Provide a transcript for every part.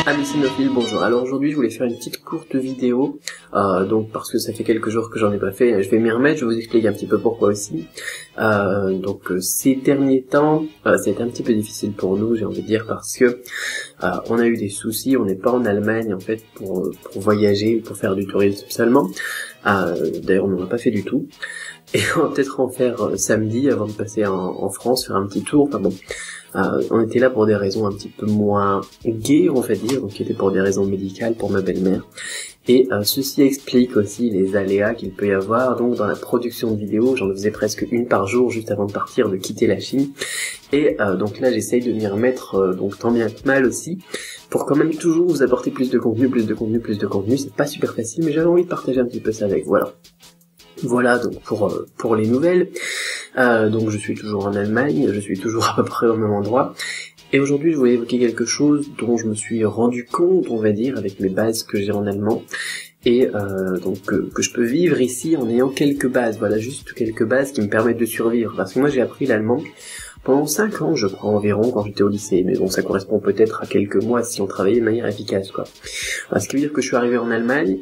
Amis cinéphiles, bonjour. Alors aujourd'hui je voulais faire une petite courte vidéo, donc parce que ça fait quelques jours que j'en ai pas fait, je vais m'y remettre, je vais vous expliquer un petit peu pourquoi aussi. Ces derniers temps, ça a été un petit peu difficile pour nous, j'ai envie de dire, parce que on a eu des soucis, on n'est pas en Allemagne en fait pour voyager, pour faire du tourisme seulement. D'ailleurs on n'en a pas fait du tout. Et on va peut-être en faire samedi avant de passer en France, faire un petit tour, enfin bon. On était là pour des raisons un petit peu moins gaies, on va dire, donc qui étaient pour des raisons médicales pour ma belle-mère. Et ceci explique aussi les aléas qu'il peut y avoir donc dans la production de vidéos. J'en faisais presque une par jour juste avant de partir, de quitter la Chine. Et donc là j'essaye de m'y remettre donc tant bien que mal aussi, pour quand même toujours vous apporter plus de contenu. C'est pas super facile, mais j'avais envie de partager un petit peu ça avec vous. Voilà donc pour les nouvelles. Donc je suis toujours en Allemagne, je suis toujours à peu près au même endroit. Et aujourd'hui je voulais évoquer quelque chose dont je me suis rendu compte, on va dire, avec mes bases que j'ai en allemand. Et donc que je peux vivre ici en ayant quelques bases, voilà, juste quelques bases qui me permettent de survivre. Parce que moi j'ai appris l'allemand pendant 5 ans, je crois, environ, quand j'étais au lycée. Mais bon, ça correspond peut-être à quelques mois si on travaillait de manière efficace, quoi. Ce qui veut dire que je suis arrivé en Allemagne,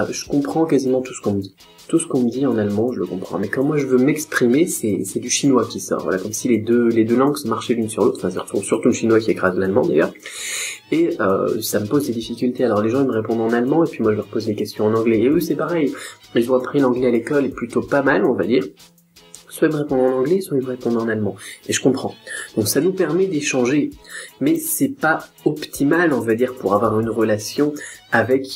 je comprends quasiment tout ce qu'on me dit. Tout ce qu'on me dit en allemand, je le comprends. Mais quand moi je veux m'exprimer, c'est du chinois qui sort. Voilà, comme si les deux langues se marchaient l'une sur l'autre. Enfin, surtout le chinois qui écrase l'allemand d'ailleurs. Et ça me pose des difficultés. Alors les gens ils me répondent en allemand et puis moi je leur pose des questions en anglais. Et eux c'est pareil. Ils ont appris l'anglais à l'école et plutôt pas mal, on va dire. Soit ils me répondent en anglais, soit ils me répondent en allemand. Et je comprends. Donc ça nous permet d'échanger. Mais c'est pas optimal, on va dire, pour avoir une relation avec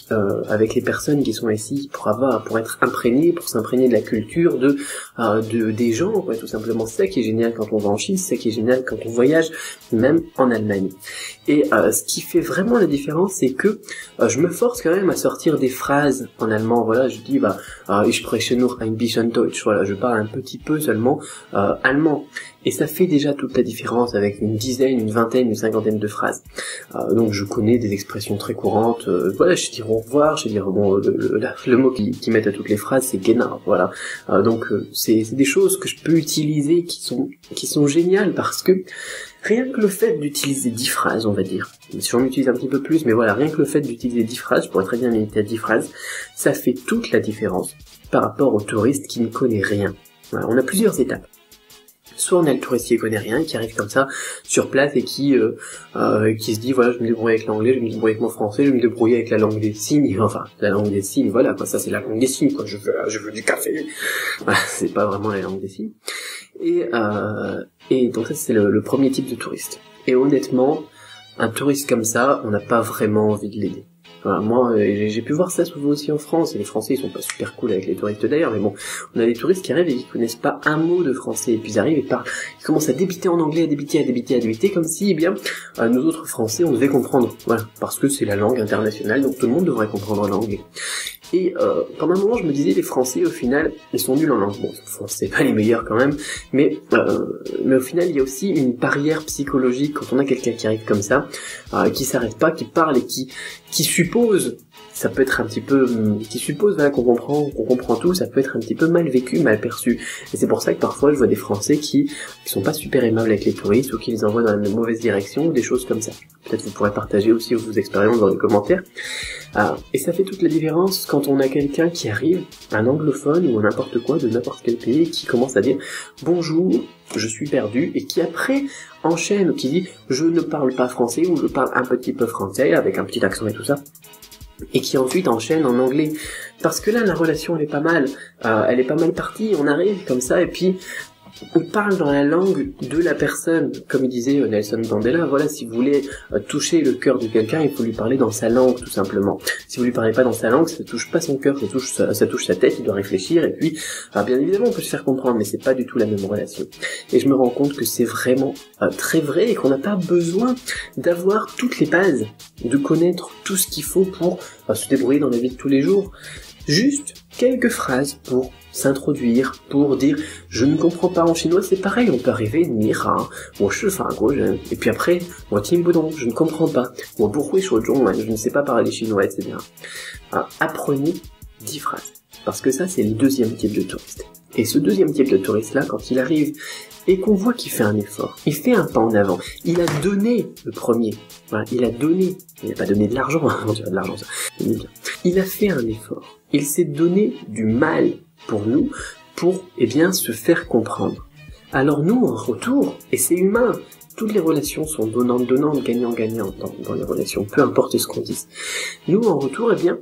les personnes qui sont ici, pour être imprégné, pour s'imprégner de la culture des gens, quoi, tout simplement. C'est ça qui est génial quand on va en Chine, c'est ça qui est génial quand on voyage, même en Allemagne. Et ce qui fait vraiment la différence, c'est que je me force quand même à sortir des phrases en allemand. Voilà, je dis ich spreche nur ein bisschen Deutsch. Voilà, je parle un petit peu seulement allemand. Et ça fait déjà toute la différence avec une dizaine, une vingtaine, une cinquantaine de phrases. Donc je connais des expressions très courantes. Voilà, je dis au revoir, je dis bon, le mot qui met à toutes les phrases, c'est Genau. Voilà. Donc c'est des choses que je peux utiliser qui sont géniales parce que rien que le fait d'utiliser 10 phrases, on va dire, si j'en utilise un petit peu plus, mais voilà, rien que le fait d'utiliser 10 phrases, je pourrais très bien limiter à 10 phrases, ça fait toute la différence par rapport au touriste qui ne connaît rien. Voilà, on a plusieurs étapes. Soit on a le touriste qui connaît rien, qui arrive comme ça, sur place, et qui se dit, voilà, je me débrouille avec l'anglais, je me débrouille avec mon français, je me débrouille avec la langue des signes, enfin, la langue des signes, voilà, quoi, ça c'est la langue des signes, quoi, je veux du café. Voilà, c'est pas vraiment la langue des signes. Et donc ça c'est le premier type de touriste. Et honnêtement, un touriste comme ça, on n'a pas vraiment envie de l'aider. Voilà, moi, j'ai pu voir ça souvent aussi en France, et les Français ils sont pas super cool avec les touristes d'ailleurs, mais bon, on a des touristes qui arrivent et qui connaissent pas un mot de français, et puis ils arrivent et ils commencent à débiter en anglais, à débiter, comme si, eh bien, nous autres Français, on devait comprendre, voilà, parce que c'est la langue internationale, donc tout le monde devrait comprendre l'anglais. Et pendant un moment, je me disais, les Français, au final, ils sont nuls en langue. Bon, c'est pas les meilleurs quand même, mais au final, il y a aussi une barrière psychologique quand on a quelqu'un qui arrive comme ça, qui s'arrête pas, qui parle et qui suppose, ça peut être un petit peu, qui suppose voilà, qu'on comprend tout, ça peut être un petit peu mal vécu, mal perçu. Et c'est pour ça que parfois, je vois des Français qui sont pas super aimables avec les touristes ou qui les envoient dans la mauvaise direction ou des choses comme ça. Peut-être vous pourrez partager aussi vos expériences dans les commentaires. Et ça fait toute la différence quand on a quelqu'un qui arrive, un anglophone ou n'importe quoi de n'importe quel pays, qui commence à dire « Bonjour, je suis perdu » et qui après enchaîne, qui dit « Je ne parle pas français » ou « Je parle un petit peu français » avec un petit accent et tout ça. Et qui ensuite enchaîne en anglais. Parce que là, la relation, elle est pas mal partie, on arrive comme ça, et puis on parle dans la langue de la personne, comme il disait Nelson Mandela, voilà, si vous voulez toucher le cœur de quelqu'un, il faut lui parler dans sa langue, tout simplement. Si vous lui parlez pas dans sa langue, ça touche pas son cœur, ça touche sa tête, il doit réfléchir, et puis, bien évidemment, on peut se faire comprendre, mais c'est pas du tout la même relation. Et je me rends compte que c'est vraiment très vrai, et qu'on n'a pas besoin d'avoir toutes les bases, de connaître tout ce qu'il faut pour se débrouiller dans la vie de tous les jours. Juste quelques phrases pour s'introduire, pour dire je ne comprends pas en chinois, c'est pareil, on peut arriver ni ra, et puis après, je ne comprends pas, je ne sais pas parler chinois, etc. Apprenez 10 phrases, parce que ça c'est le deuxième type de touriste. Et ce deuxième type de touriste-là, quand il arrive et qu'on voit qu'il fait un effort, il fait un pas en avant, il a donné le premier, voilà, il n'a pas donné de l'argent, on dirait de l'argent ça, il a fait un effort, il s'est donné du mal pour nous, pour, eh bien, se faire comprendre. Alors nous, en retour, et c'est humain, toutes les relations sont donnantes-donnantes, gagnant-gagnant dans les relations, peu importe ce qu'on dise. Nous, en retour, eh bien,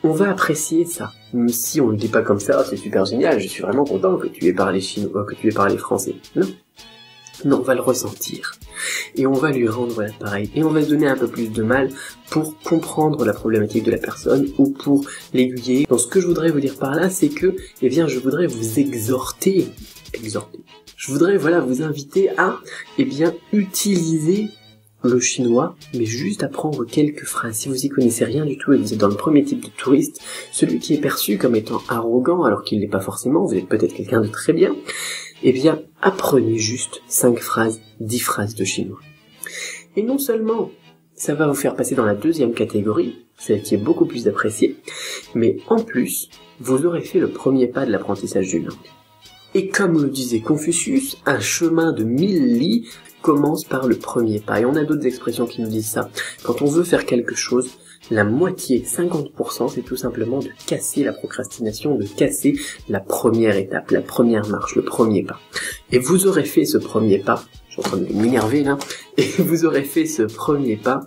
on va apprécier ça. Même si on le dit pas comme ça, c'est super génial, je suis vraiment content que tu aies parlé chinois, que tu aies parlé français. Non. Non, on va le ressentir. Et on va lui rendre l'appareil. Et on va se donner un peu plus de mal pour comprendre la problématique de la personne ou pour l'aiguiller. Donc ce que je voudrais vous dire par là, c'est que, eh bien, je voudrais vous exhorter. Je voudrais, voilà, vous inviter à, eh bien, utiliser le chinois, mais juste apprendre quelques phrases. Si vous y connaissez rien du tout et vous êtes dans le premier type de touriste, celui qui est perçu comme étant arrogant alors qu'il l'est pas forcément, vous êtes peut-être quelqu'un de très bien, eh bien, apprenez juste 5 phrases, 10 phrases de chinois. Et non seulement ça va vous faire passer dans la deuxième catégorie, celle qui est beaucoup plus appréciée, mais en plus, vous aurez fait le premier pas de l'apprentissage d'une langue. Et comme le disait Confucius, un chemin de 1000 lits commence par le premier pas. Et on a d'autres expressions qui nous disent ça. Quand on veut faire quelque chose, la moitié, 50%, c'est tout simplement de casser la procrastination, de casser la première étape, la première marche, le premier pas. Et vous aurez fait ce premier pas, je suis en train de m'énerver là, et vous aurez fait ce premier pas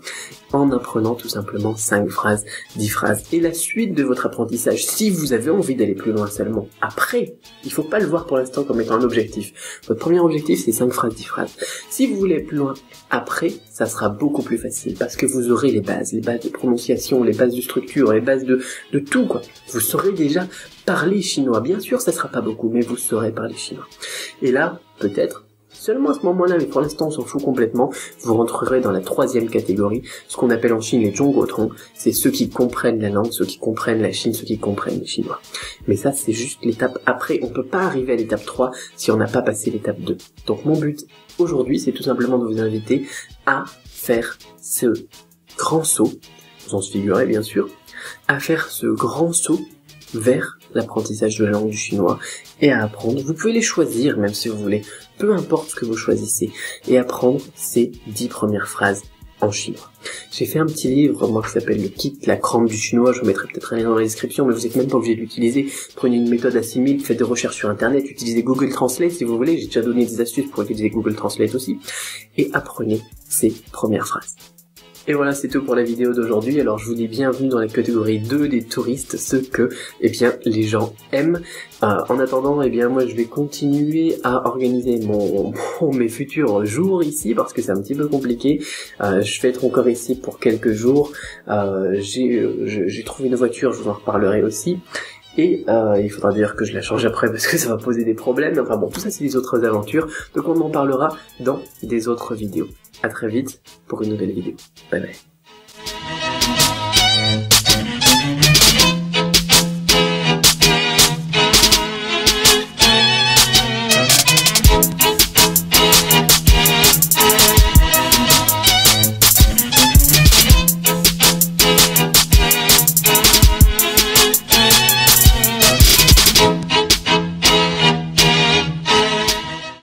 en apprenant tout simplement 5 phrases, 10 phrases. Et la suite de votre apprentissage, si vous avez envie d'aller plus loin seulement, après, il faut pas le voir pour l'instant comme étant un objectif. Votre premier objectif, c'est 5 phrases, 10 phrases. Si vous voulez aller plus loin, après, ça sera beaucoup plus facile, parce que vous aurez les bases de prononciation, les bases de structure, les bases de tout, quoi. Vous saurez déjà parler chinois. Bien sûr, ça sera pas beaucoup, mais vous saurez parler chinois. Et là, peut-être, seulement à ce moment-là, mais pour l'instant on s'en fout complètement, vous rentrerez dans la troisième catégorie, ce qu'on appelle en Chine les Zhongguotong, c'est ceux qui comprennent la langue, ceux qui comprennent la Chine, ceux qui comprennent les Chinois. Mais ça c'est juste l'étape après, on peut pas arriver à l'étape 3 si on n'a pas passé l'étape 2. Donc mon but aujourd'hui c'est tout simplement de vous inviter à faire ce grand saut, vous en figurez bien sûr, à faire ce grand saut vers l'apprentissage de la langue du chinois et à apprendre. Vous pouvez les choisir même si vous voulez, peu importe ce que vous choisissez, et apprendre ces 10 premières phrases en chinois. J'ai fait un petit livre, moi, qui s'appelle le kit, la crampe du chinois, je vous mettrai peut-être un lien dans la description, mais vous êtes même pas obligé de l'utiliser. Prenez une méthode à 6000, faites des recherches sur internet, utilisez Google Translate si vous voulez, j'ai déjà donné des astuces pour utiliser Google Translate aussi, et apprenez ces premières phrases. Et voilà, c'est tout pour la vidéo d'aujourd'hui. Alors je vous dis bienvenue dans la catégorie 2 des touristes, ceux que, eh bien, les gens aiment. En attendant, eh bien, moi je vais continuer à organiser mes futurs jours ici, parce que c'est un petit peu compliqué. Je vais être encore ici pour quelques jours. J'ai trouvé une voiture, je vous en reparlerai aussi. Et il faudra dire que je la change après parce que ça va poser des problèmes. Enfin bon, tout ça c'est des autres aventures. Donc on en parlera dans des autres vidéos. À très vite pour une nouvelle vidéo. Bye bye.